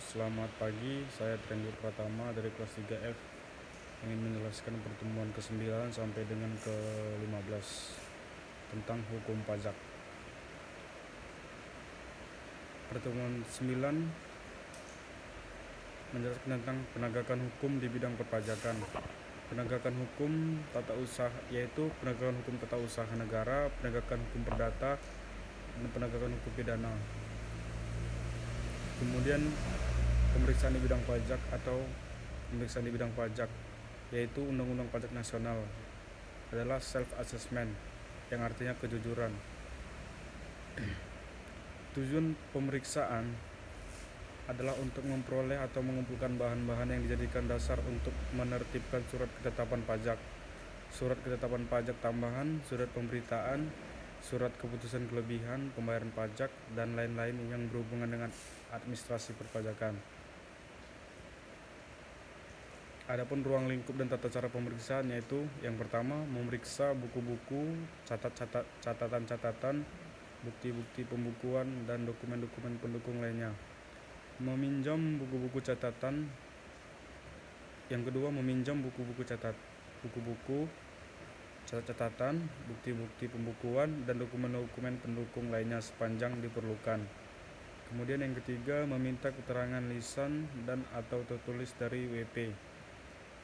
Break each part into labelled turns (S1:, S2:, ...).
S1: selamat pagi. Saya Trendy Pratama dari kelas 3F ingin menjelaskan pertemuan ke-9 sampai dengan ke-15 tentang hukum pajak. Pertemuan 9 menjelaskan tentang penegakan hukum di bidang perpajakan. Penegakan hukum tata usaha yaitu penegakan hukum tata usaha negara, penegakan hukum perdata, dan penegakan hukum pidana. Kemudian pemeriksaan di bidang pajak atau pemeriksaan di bidang pajak yaitu Undang-Undang Pajak Nasional adalah self-assessment yang artinya kejujuran. Tujuan pemeriksaan adalah untuk memperoleh atau mengumpulkan bahan-bahan yang dijadikan dasar untuk menertibkan surat ketetapan pajak, surat ketetapan pajak tambahan, surat pemberitaan, surat keputusan kelebihan, pembayaran pajak, dan lain-lain yang berhubungan dengan administrasi perpajakan. Adapun ruang lingkup dan tata cara pemeriksaan yaitu yang pertama, memeriksa buku-buku, catatan-catatan, bukti-bukti pembukuan, dan dokumen-dokumen pendukung lainnya. Meminjam buku-buku catatan. Yang kedua, meminjam buku-buku catatan, bukti-bukti pembukuan, dan dokumen-dokumen pendukung lainnya sepanjang diperlukan. Kemudian yang ketiga, meminta keterangan lisan dan atau tertulis dari WP.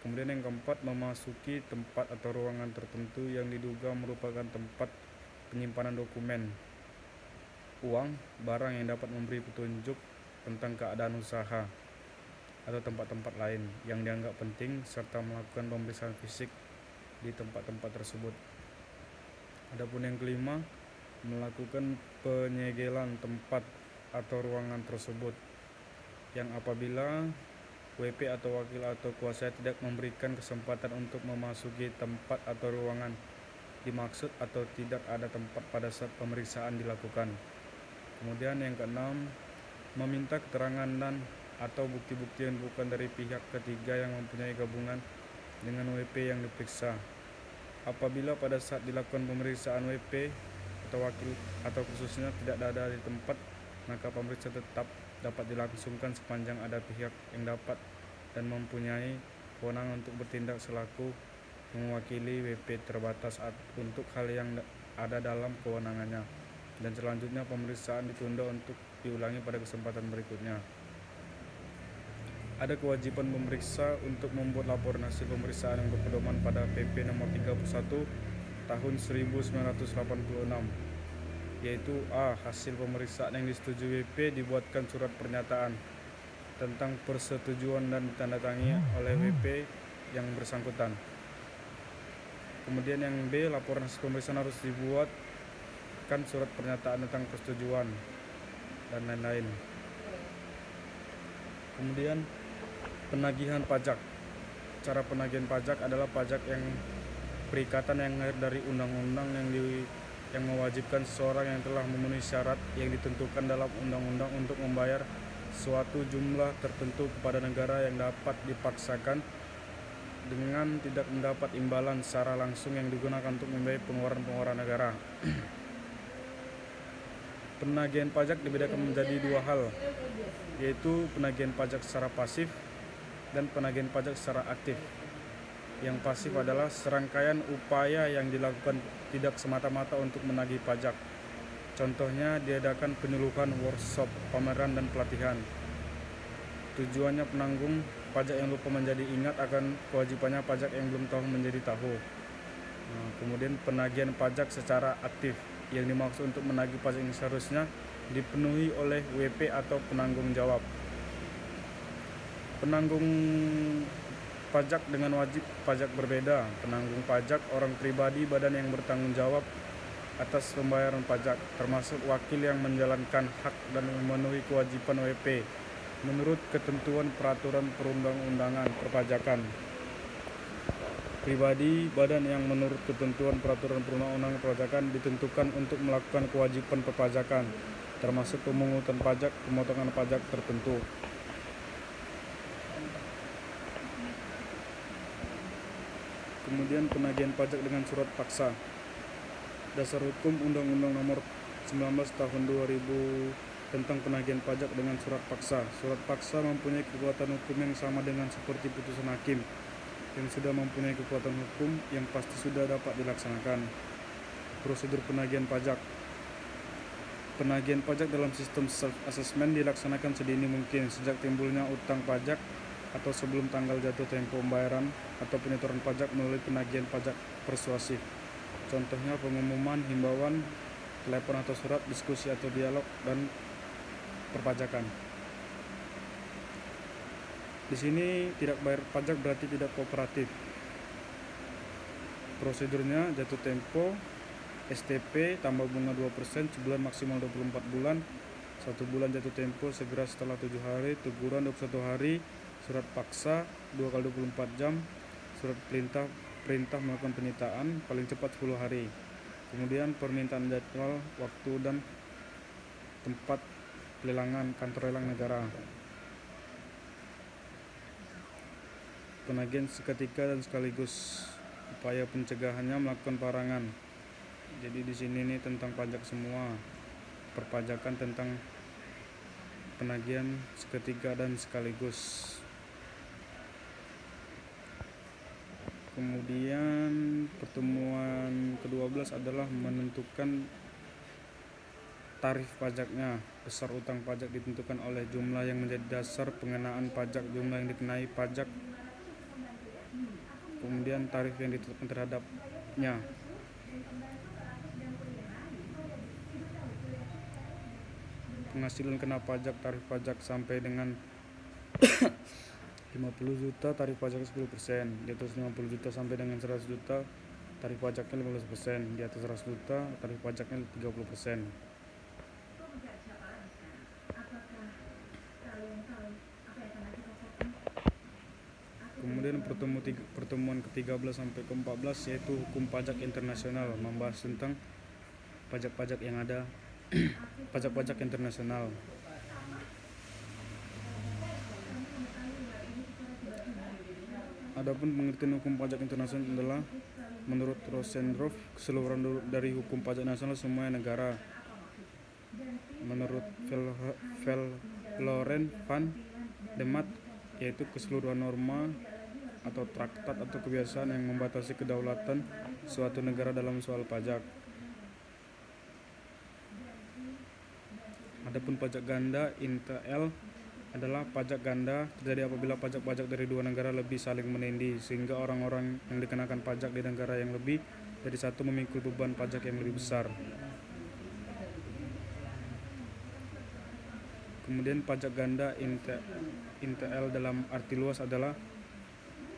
S1: Kemudian yang keempat, memasuki tempat atau ruangan tertentu yang diduga merupakan tempat penyimpanan dokumen, uang, barang yang dapat memberi petunjuk tentang keadaan usaha atau tempat-tempat lain yang dianggap penting, serta melakukan pemeriksaan fisik di tempat-tempat tersebut. Adapun yang kelima, melakukan penyegelan tempat atau ruangan tersebut yang apabila WP atau wakil atau kuasa tidak memberikan kesempatan untuk memasuki tempat atau ruangan dimaksud atau tidak ada tempat pada saat pemeriksaan dilakukan. Kemudian yang keenam, meminta keterangan dan atau bukti-bukti yang bukan dari pihak ketiga yang mempunyai gabungan dengan WP yang diperiksa. Apabila pada saat dilakukan pemeriksaan WP atau wakil atau khususnya tidak ada di tempat, maka pemeriksaan tetap dapat dilangsungkan sepanjang ada pihak yang dapat dan mempunyai kewenangan untuk bertindak selaku mewakili WP terbatas untuk hal yang ada dalam kewenangannya, dan selanjutnya pemeriksaan ditunda untuk diulangi pada kesempatan berikutnya. Ada kewajiban pemeriksa untuk membuat laporan hasil pemeriksaan yang berpedoman pada PP nomor 31 tahun 1986, yaitu A. Hasil pemeriksaan yang disetujui WP dibuatkan surat pernyataan tentang persetujuan dan ditandatangani oleh WP yang bersangkutan. Kemudian yang B. Laporan hasil pemeriksaan harus dibuatkan surat pernyataan tentang persetujuan dan lain-lain. Kemudian penagihan pajak. Cara penagihan pajak adalah pajak yang perikatan yang lahir dari undang-undang yang mewajibkan seseorang yang telah memenuhi syarat yang ditentukan dalam undang-undang untuk membayar suatu jumlah tertentu kepada negara yang dapat dipaksakan dengan tidak mendapat imbalan secara langsung yang digunakan untuk membiayai pengeluaran negara. Penagihan pajak dibedakan menjadi dua hal, yaitu penagihan pajak secara pasif dan penagihan pajak secara aktif. Yang pasif adalah serangkaian upaya yang dilakukan tidak semata-mata untuk menagih pajak. Contohnya diadakan penyuluhan, workshop, pameran, dan pelatihan. Tujuannya penanggung pajak yang lupa menjadi ingat akan kewajibannya pajak yang belum tahu menjadi tahu. Kemudian penagihan pajak secara aktif yang dimaksud untuk menagih pajak yang seharusnya dipenuhi oleh WP atau penanggung jawab. Penanggung pajak dengan wajib pajak berbeda. Penanggung pajak orang pribadi, badan yang bertanggung jawab atas pembayaran pajak, termasuk wakil yang menjalankan hak dan memenuhi kewajiban WP menurut ketentuan peraturan perundang-undangan perpajakan. Pribadi, badan yang menurut ketentuan peraturan perundang-undangan perpajakan ditentukan untuk melakukan kewajiban perpajakan, termasuk pemungutan pajak, pemotongan pajak tertentu. Kemudian penagihan pajak dengan surat paksa. Dasar hukum Undang-Undang Nomor 19 Tahun 2000 tentang penagihan pajak dengan surat paksa. Surat paksa mempunyai kekuatan hukum yang sama dengan seperti putusan hakim yang sudah mempunyai kekuatan hukum yang pasti sudah dapat dilaksanakan. Prosedur penagihan pajak. Penagihan pajak dalam sistem self-assessment dilaksanakan sedini mungkin sejak timbulnya utang pajak atau sebelum tanggal jatuh tempo pembayaran atau penyetoran pajak melalui penagihan pajak persuasif. Contohnya pengumuman, himbauan, telepon atau surat, diskusi atau dialog, dan perpajakan. Di sini tidak bayar pajak berarti tidak kooperatif. Prosedurnya jatuh tempo, STP tambah bunga 2%, sebulan maksimal 24 bulan, 1 bulan jatuh tempo segera setelah 7 hari, teguran 21 hari, surat paksa 2 kali 24 jam, surat perintah melakukan penyitaan paling cepat 10 hari. Kemudian permintaan jadwal, waktu, dan tempat pelelangan kantor lelang negara. Penagihan seketika dan sekaligus. Upaya pencegahannya melakukan pelarangan. Jadi di sini nih tentang pajak semua. Perpajakan tentang penagihan seketika dan sekaligus. Kemudian pertemuan ke-12 adalah menentukan tarif pajaknya. Besar utang pajak ditentukan oleh jumlah yang menjadi dasar pengenaan pajak, jumlah yang dikenai pajak, kemudian tarif yang ditetapkan terhadapnya. Penghasilan kena pajak, tarif pajak sampai dengan 50 juta tarif pajaknya 10%, di atas 50 juta sampai dengan 100 juta tarif pajaknya 15%, di atas 100 juta tarif pajaknya 30%. Kemudian pertemuan ke-13 sampai ke-14 yaitu hukum pajak internasional, membahas tentang pajak-pajak yang ada pajak-pajak internasional. Adapun pengertian hukum pajak internasional adalah menurut Rosendorff keseluruhan dari hukum pajak nasional semua negara. Menurut Loren van de Maat yaitu keseluruhan norma atau traktat atau kebiasaan yang membatasi kedaulatan suatu negara dalam soal pajak. Adapun pajak ganda (INTL) adalah pajak ganda terjadi apabila pajak-pajak dari dua negara lebih saling menindih sehingga orang-orang yang dikenakan pajak di negara yang lebih dari satu memikul beban pajak yang lebih besar. Kemudian pajak ganda (INTL) dalam arti luas adalah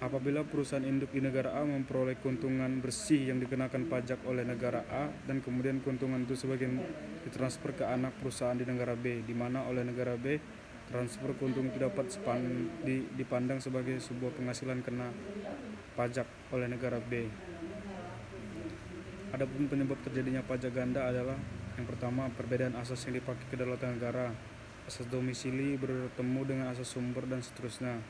S1: apabila perusahaan induk di negara A memperoleh keuntungan bersih yang dikenakan pajak oleh negara A dan kemudian keuntungan itu sebagian ditransfer ke anak perusahaan di negara B, di mana oleh negara B transfer keuntungan itu dapat dipandang sebagai sebuah penghasilan kena pajak oleh negara B. Adapun penyebab terjadinya pajak ganda adalah yang pertama, perbedaan asas yang dipakai kedaulatan negara, asas domisili bertemu dengan asas sumber dan seterusnya.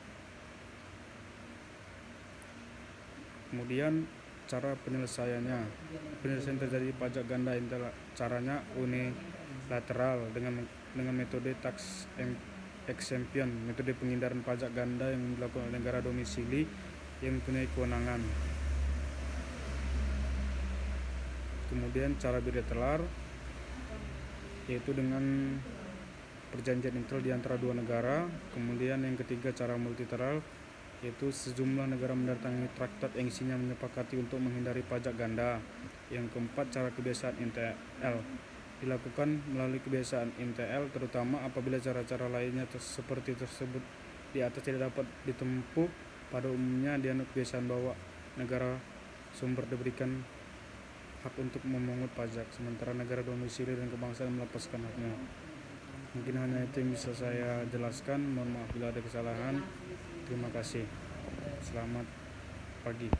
S1: Kemudian cara penyelesaiannya. Penyelesaian terjadi pajak ganda caranya unilateral dengan metode tax exemption, metode penghindaran pajak ganda yang dilakukan oleh negara domisili yang mempunyai kewenangan. Kemudian cara bilateral yaitu dengan perjanjian internal di antara dua negara. Kemudian yang ketiga cara multilateral yaitu sejumlah negara mendatangi traktat yang isinya menyepakati untuk menghindari pajak ganda. Yang keempat cara kebiasaan INTL dilakukan melalui kebiasaan INTL terutama apabila cara-cara lainnya seperti tersebut di atas tidak dapat ditempuh. Pada umumnya dianut kebiasaan bahwa negara sumber diberikan hak untuk memungut pajak sementara negara domisili dan kebangsaan melepaskan haknya. Mungkin hanya itu yang bisa saya jelaskan. Mohon maaf bila ada kesalahan. Terima kasih. Selamat pagi.